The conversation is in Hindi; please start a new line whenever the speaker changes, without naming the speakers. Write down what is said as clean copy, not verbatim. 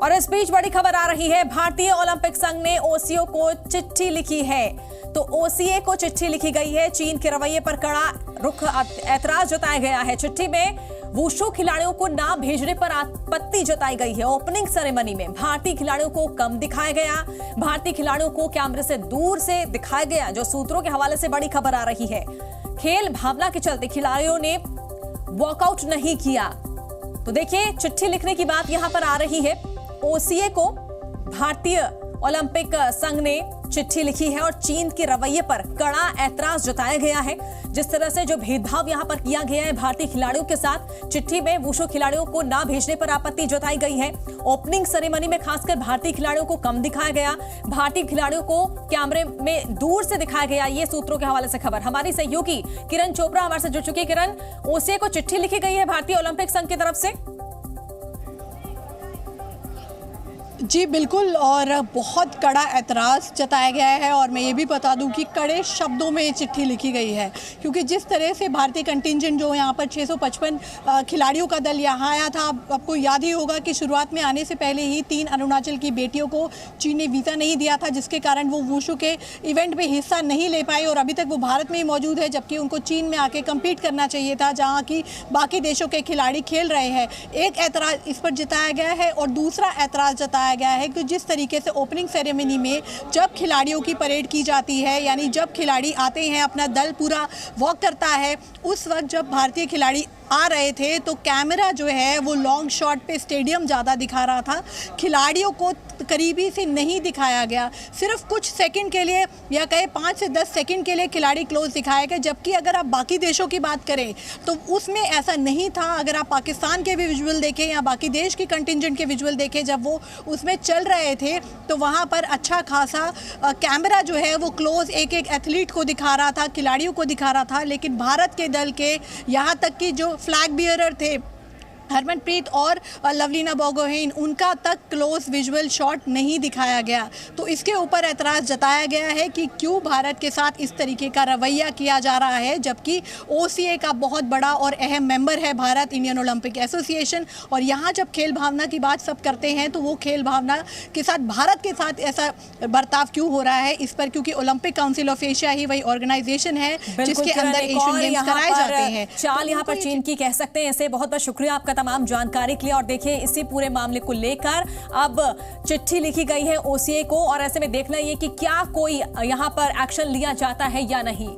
और इस बीच बड़ी खबर आ रही है, भारतीय ओलंपिक संघ ने ओसीए को चिट्ठी लिखी है। तो ओसीए को चिट्ठी लिखी गई है। चीन के रवैये पर कड़ा रुख ऐतराज जताया गया है। चिट्ठी में वुशु खिलाड़ियों को ना भेजने पर आपत्ति जताई गई है। ओपनिंग सेरेमनी में भारतीय खिलाड़ियों को कम दिखाया गया, भारतीय खिलाड़ियों को कैमरे से दूर से दिखाया गया, जो सूत्रों के हवाले से बड़ी खबर आ रही है। खेल भावना के चलते खिलाड़ियों ने वॉकआउट नहीं किया। तो देखिए, चिट्ठी लिखने की बात यहां पर आ रही है। ओसीए को भारतीय ओलंपिक संघ ने चिट्ठी लिखी है और चीन के रवैये पर कड़ा ऐतराज जताया गया है। जिस तरह से जो भेदभाव यहां पर किया गया है भारतीय खिलाड़ियों के साथ, चिट्ठी में वुशु खिलाड़ियों को ना भेजने पर आपत्ति जताई गई है। ओपनिंग सेरेमनी में खासकर भारतीय खिलाड़ियों को कम दिखाया गया, भारतीय खिलाड़ियों को कैमरे में दूर से दिखाया गया। ये सूत्रों के हवाले से खबर। हमारी सहयोगी किरण चोपड़ा हमारे से जुड़ चुकी है। किरण, ओसीए को चिट्ठी लिखी गई है भारतीय ओलंपिक संघ की तरफ से।
जी बिल्कुल, और बहुत कड़ा ऐतराज़ जताया गया है। और मैं ये भी बता दूं कि कड़े शब्दों में ये चिट्ठी लिखी गई है, क्योंकि जिस तरह से भारतीय कंटिंजेंट जो यहाँ पर 655 खिलाड़ियों का दल यहाँ आया था, आपको याद ही होगा कि शुरुआत में आने से पहले ही 3 अरुणाचल की बेटियों को चीन ने वीज़ा नहीं दिया था, जिसके कारण वो वुशु के इवेंट में हिस्सा नहीं ले पाए और अभी तक वो भारत में ही मौजूद है, जबकि उनको चीन में आके कम्पीट करना चाहिए था, जहाँ की बाकी देशों के खिलाड़ी खेल रहे हैं। एक ऐतराज़ इस पर जताया गया है और दूसरा ऐतराज़ जताया गया है कि जिस तरीके से ओपनिंग सेरेमनी में जब खिलाड़ियों की परेड की जाती है, यानी जब खिलाड़ी आते हैं, अपना दल पूरा वॉक करता है, उस वक्त जब भारतीय खिलाड़ी आ रहे थे तो कैमरा जो है वो लॉन्ग शॉट पे स्टेडियम ज़्यादा दिखा रहा था, खिलाड़ियों को करीबी से नहीं दिखाया गया। सिर्फ कुछ सेकंड के लिए या कहे 5 से 10 सेकंड के लिए खिलाड़ी क्लोज दिखाया गया, जबकि अगर आप बाकी देशों की बात करें तो उसमें ऐसा नहीं था। अगर आप पाकिस्तान के भी विजुअल देखें या बाकी देश की कंटिंजेंट के विजुअल देखें, जब वो उसमें चल रहे थे तो वहाँ पर अच्छा खासा कैमरा जो है वो क्लोज एक एक एथलीट को दिखा रहा था, खिलाड़ियों को दिखा रहा था। लेकिन भारत के दल के यहाँ तक कि जो फ्लैग बियरर थे हरमनप्रीत और लवलीना बोगोहेन, उनका तक क्लोज विजुअल शॉट नहीं दिखाया गया। तो इसके ऊपर ऐतराज़ जताया गया है कि क्यों भारत के साथ इस तरीके का रवैया किया जा रहा है, जबकि ओसीए का बहुत बड़ा और अहम मेंबर है भारत, इंडियन ओलंपिक एसोसिएशन। और यहाँ जब खेल भावना की बात सब करते हैं तो वो खेल भावना के साथ भारत के साथ ऐसा बर्ताव क्यों हो रहा है इस पर, क्योंकि ओलंपिक काउंसिल ऑफ एशिया ही वही ऑर्गेनाइजेशन है जिसके अंदर एशियन गेम्स कराए जाते हैं।
चाल यहाँ पर चीन की कह सकते हैं। ऐसे बहुत बहुत शुक्रिया आपका तमाम जानकारी के लिए। और देखिए, इसी पूरे मामले को लेकर अब चिट्ठी लिखी गई है ओसीए को, और ऐसे में देखना ये कि क्या कोई यहाँ पर एक्शन लिया जाता है या नहीं।